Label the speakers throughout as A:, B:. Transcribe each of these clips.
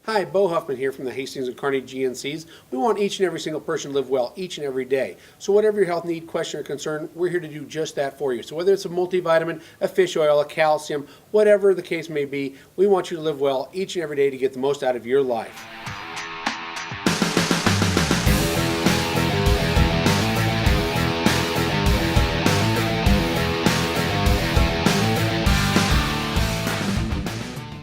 A: Hi, Bo Huffman here from the Hastings and Kearney GNCs. We want each and every single person to live well each and every day. So whatever your health need, question, or concern, we're here to do just that for you. So whether it's a multivitamin, a fish oil, a calcium, whatever the case may be, we want you to live well each and every day to get the most out of your life.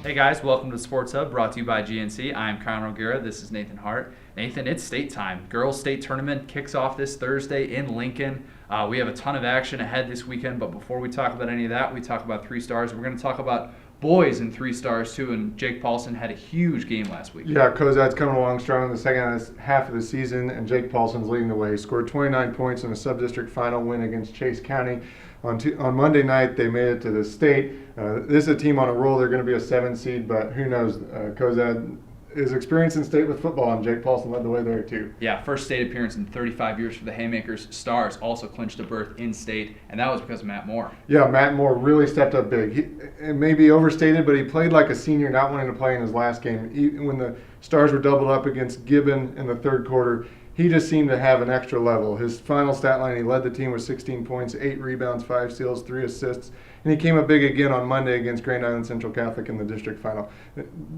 B: Hey guys, welcome to the SportsHub, brought to you by GNC. I'm Connor O'Gara. This is Nathan Hart. Nathan, it's state time. Girls State Tournament kicks off this Thursday in Lincoln. We have a ton of action ahead this weekend, but before we talk about any of that, we talk about 3 stars. We're going to talk about boys in 3 stars too, and Jake Paulson had a huge game last week.
C: Yeah, Kozad's coming along strong in the second half of the season, and Jake Paulson's leading the way. He scored 29 points in a sub-district final win against Chase County. On Monday night, they made it to the state. This is a team on a roll. They're going to be a 7 seed, but who knows? Kozad is experienced in state with football, and Jake Paulson led the way there too.
B: Yeah, first state appearance in 35 years for the Haymakers. Stars also clinched a berth in state, and that was because of Matt Moore.
C: Yeah, Matt Moore really stepped up big. It may be overstated, but he played like a senior, not wanting to play in his last game. When the Stars were doubled up against Gibbon in the third quarter, he just seemed to have an extra level. His final stat line, he led the team with 16 points, 8 rebounds, 5 steals, 3 assists, and he came up big again on Monday against Grand Island Central Catholic in the district final.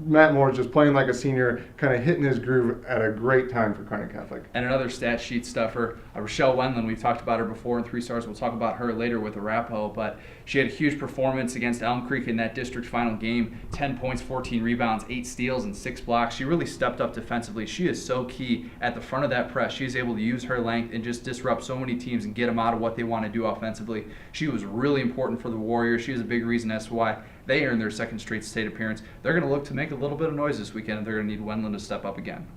C: Matt Moore is just playing like a senior, kind of hitting his groove at a great time for Kearney Catholic.
B: And another stat sheet stuffer, Rochelle Wendland. We've talked about her before in 3 stars. We'll talk about her later with Arapahoe, but she had a huge performance against Elm Creek in that district final game. 10 points, 14 rebounds, 8 steals, and 6 blocks. She really stepped up defensively. She is so key at the front of that press. She's able to use her length and just disrupt so many teams and get them out of what they want to do offensively. She was really important for the Warriors. She is a big reason as to why they earned their second straight state appearance. They're going to look to make a little bit of noise this weekend, and they're going to need Wendland to step up again.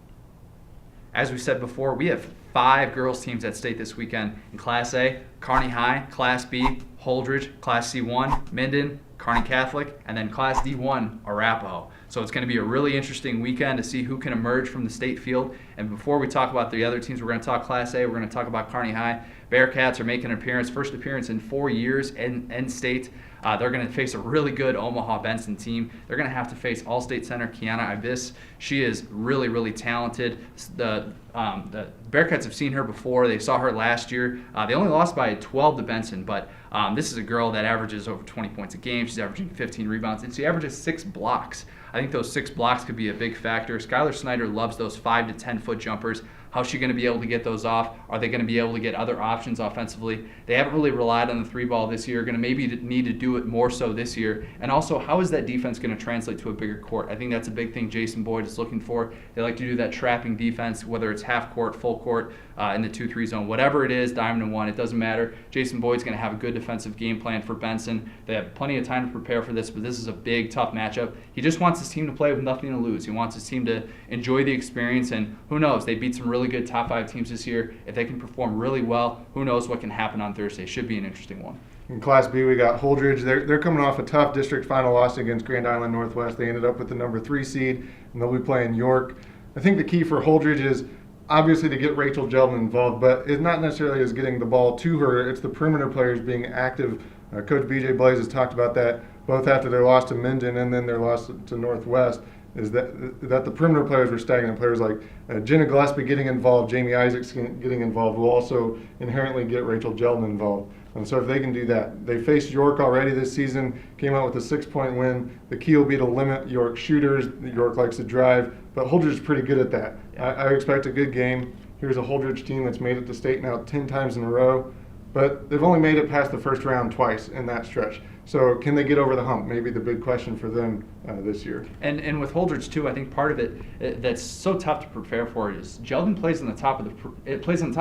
B: As we said before, we have 5 girls teams at state this weekend. In Class A, Kearney High, Class B, Holdrege, Class C1, Minden, Kearney Catholic, and then Class D1, Arapahoe. So it's going to be a really interesting weekend to see who can emerge from the state field. And before we talk about the other teams, we're going to talk Class A. We're going to talk about Kearney High. Bearcats are making an appearance, first appearance in 4 years in state. They're going to face a really good Omaha Benson team. They're going to have to face All-State center Kiana Ibis. She is really, really talented. The Bearcats have seen her before. They saw her last year. They only lost by 12 to Benson, but this is a girl that averages over 20 points a game. She's averaging 15 rebounds, and she averages 6 blocks. I think those 6 blocks could be a big factor. Skylar Snyder loves those 5 to 10 foot jumpers. How's she going to be able to get those off? Are they going to be able to get other options offensively? They haven't really relied on the 3 ball this year. Going to maybe need to do it more so this year. And also, how is that defense going to translate to a bigger court? I think that's a big thing Jason Boyd is looking for. They like to do that trapping defense, whether it's half court, full court, in the 2-3 zone. Whatever it is, diamond and 1, it doesn't matter. Jason Boyd's going to have a good defensive game plan for Benson. They have plenty of time to prepare for this, but this is a big, tough matchup. He just wants his team to play with nothing to lose. He wants his team to enjoy the experience, and who knows? They beat some really good top 5 teams this year. If they can perform really well, who knows what can happen on Thursday. Should be an interesting one.
C: In Class B, we got Holdrege. They're coming off a tough district final loss against Grand Island Northwest. They ended up with the number 3 seed, and they'll be playing York. I think the key for Holdrege is obviously to get Rachel Gelman involved, but it's not necessarily as getting the ball to her. It's the perimeter players being active. Coach BJ Blaze has talked about that both after their loss to Minden and then their loss to Northwest, is that the perimeter players were stagnant. Players like Jenna Gillespie getting involved, Jamie Isaacs getting involved will also inherently get Rachel Gelman involved. And so if they can do that, they faced York already this season, came out with a 6-point win. The key will be to limit York shooters. York likes to drive, but Holdrege is pretty good at that. Yeah. I expect a good game. Here's a Holdrege team that's made it to state now 10 times in a row, but they've only made it past the first round twice in that stretch. So can they get over the hump? Maybe the big question for them this year.
B: And with Holdrege too, I think part of it that's so tough to prepare for is Jeldon plays on the top of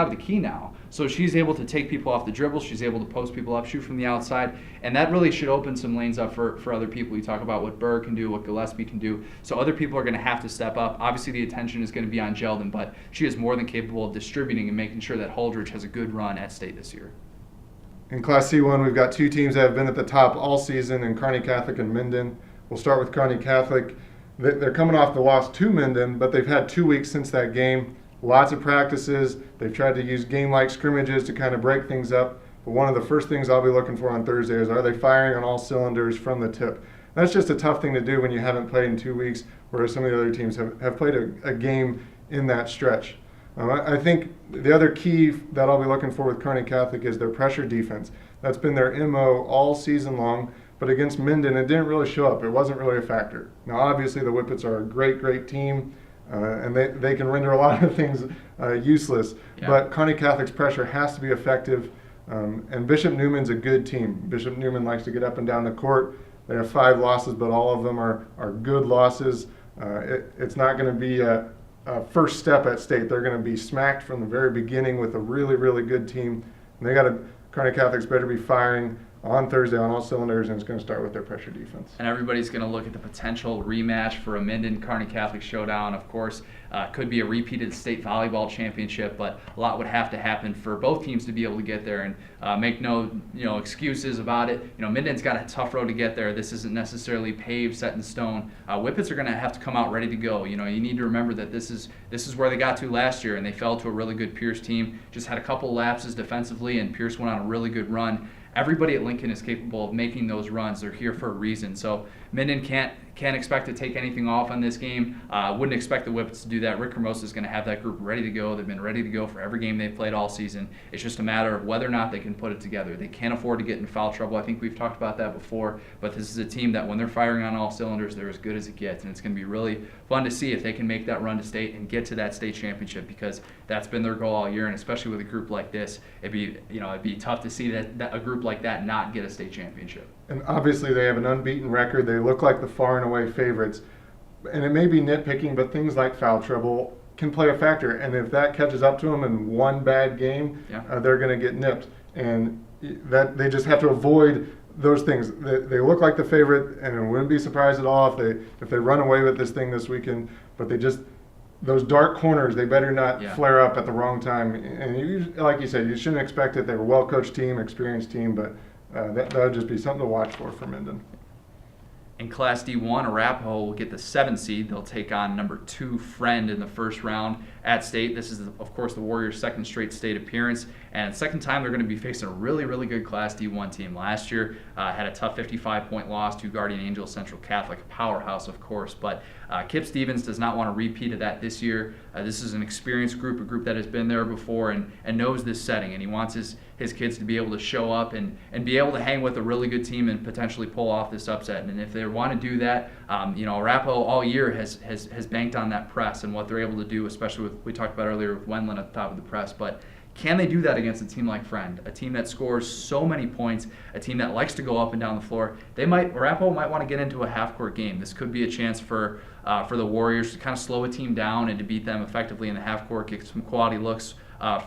B: the key now. So she's able to take people off the dribble. She's able to post people up, shoot from the outside, and that really should open some lanes up for other people. You talk about what Berg can do, what Gillespie can do. So other people are going to have to step up. Obviously, the attention is going to be on Jeldon, but she is more than capable of distributing and making sure that Holdrege has a good run at state this year.
C: In Class C1, we've got 2 teams that have been at the top all season in Kearney Catholic and Minden. We'll start with Kearney Catholic. They're coming off the loss to Minden, but they've had 2 weeks since that game. Lots of practices. They've tried to use game-like scrimmages to kind of break things up. But one of the first things I'll be looking for on Thursday is, are they firing on all cylinders from the tip? that's just a tough thing to do when you haven't played in 2 weeks, whereas some of the other teams have played a game in that stretch. I think the other key that I'll be looking for with Kearney Catholic is their pressure defense. That's been their MO all season long, but against Minden, it didn't really show up. It wasn't really a factor. Now, obviously, the Whippets are a great, great team, and they can render a lot of things useless.
B: Yeah.
C: But Kearney Catholic's pressure has to be effective, and Bishop Newman's a good team. Bishop Newman likes to get up and down the court. They have 5 losses, but all of them are good losses. It's not going to be a first step at state. They're going to be smacked from the very beginning with a really, really good team. And Kearney Catholic's better be firing on Thursday on all cylinders, and it's going to start with their pressure defense.
B: And everybody's going to look at the potential rematch for a Minden Kearney Catholic showdown. Of course, could be a repeat of the state volleyball championship, but a lot would have to happen for both teams to be able to get there. And make no excuses about it. Minden's got a tough road to get there. This isn't necessarily paved, set in stone. Whippets are going to have to come out ready to go. You need to remember that this is where they got to last year, and they fell to a really good Pierce team. Just had a couple lapses defensively, and Pierce went on a really good run. Everybody at Lincoln is capable of making those runs. They're here for a reason. So Minden can't expect to take anything off on this game. Wouldn't expect the Whippets to do that. Rick Hermosa is going to have that group ready to go. They've been ready to go for every game they've played all season. It's just a matter of whether or not they can put it together. They can't afford to get in foul trouble. I think we've talked about that before, but this is a team that when they're firing on all cylinders, they're as good as it gets, and it's going to be really fun to see if they can make that run to state and get to that state championship, because that's been their goal all year, and especially with a group like this, it'd be tough to see that a group like that not get a state championship.
C: And obviously they have an unbeaten record. They look like the far and away favorites. And it may be nitpicking, but things like foul trouble can play a factor. And if that catches up to them in one bad game, they're going to get nipped. And that they just have to avoid those things. They look like the favorite, and it wouldn't be surprised at all if they run away with this thing this weekend. But those dark corners, they better not flare up at the wrong time. And like you said, you shouldn't expect it. They're a well-coached team, experienced team, but that would just be something to watch for Minden.
B: In Class D1, Arapahoe will get the 7th seed. They'll take on number 2 Friend in the first round at state. This is, of course, the Warriors' second straight state appearance, and second time they're going to be facing a really, really good Class D1 team. Last year had a tough 55-point loss to Guardian Angels Central Catholic, a powerhouse, of course, but Kip Stevens does not want to repeat of that this year. This is an experienced group, a group that has been there before and knows this setting, and he wants his kids to be able to show up and be able to hang with a really good team and potentially pull off this upset. And if they want to do that, Arapahoe all year has banked on that press and what they're able to do, especially with, we talked about earlier with Wendland at the top of the press. But can they do that against a team like Friend, a team that scores so many points, a team that likes to go up and down the floor? Arapahoe might want to get into a half-court game. This could be a chance for the Warriors to kind of slow a team down and to beat them effectively in the half-court, get some quality looks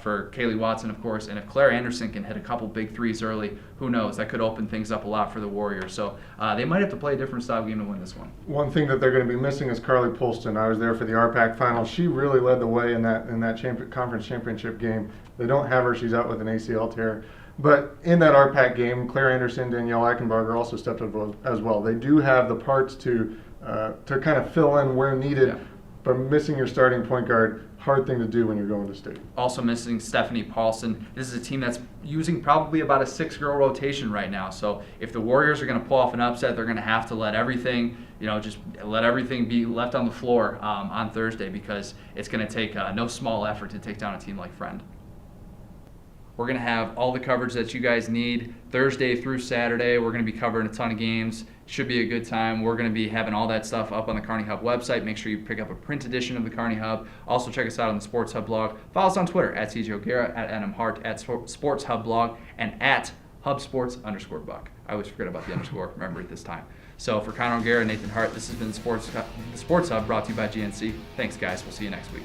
B: for Kaylee Watson, of course. And if Claire Anderson can hit a couple big threes early, who knows? That could open things up a lot for the Warriors. So they might have to play a different style game to win this one.
C: One thing that they're going to be missing is Carly Polston. I was there for the RPAC final. She really led the way in that conference championship game. They don't have her. She's out with an ACL tear. But in that RPAC game, Claire Anderson, Danielle Eichenbarger also stepped up as well. They do have the parts to kind of fill in where needed, but missing your starting point guard, hard thing to do when you're going to state.
B: Also missing Stephanie Paulson. This is a team that's using probably about a 6-girl rotation right now. So if the Warriors are going to pull off an upset, they're going to have to let everything, just let everything be left on the floor on Thursday, because it's going to take no small effort to take down a team like Friend. We're going to have all the coverage that you guys need Thursday through Saturday. We're going to be covering a ton of games. Should be a good time. We're going to be having all that stuff up on the Kearney Hub website. Make sure you pick up a print edition of the Kearney Hub. Also check us out on the Sports Hub blog. Follow us on Twitter at CJ O'Gara, at NM Hart, at Sports Hub blog, and at HubSports_Buck. I always forget about the underscore. Remember it this time. So for Connor O'Gara and Nathan Hart, this has been the Sports Hub brought to you by GNC. Thanks, guys. We'll see you next week.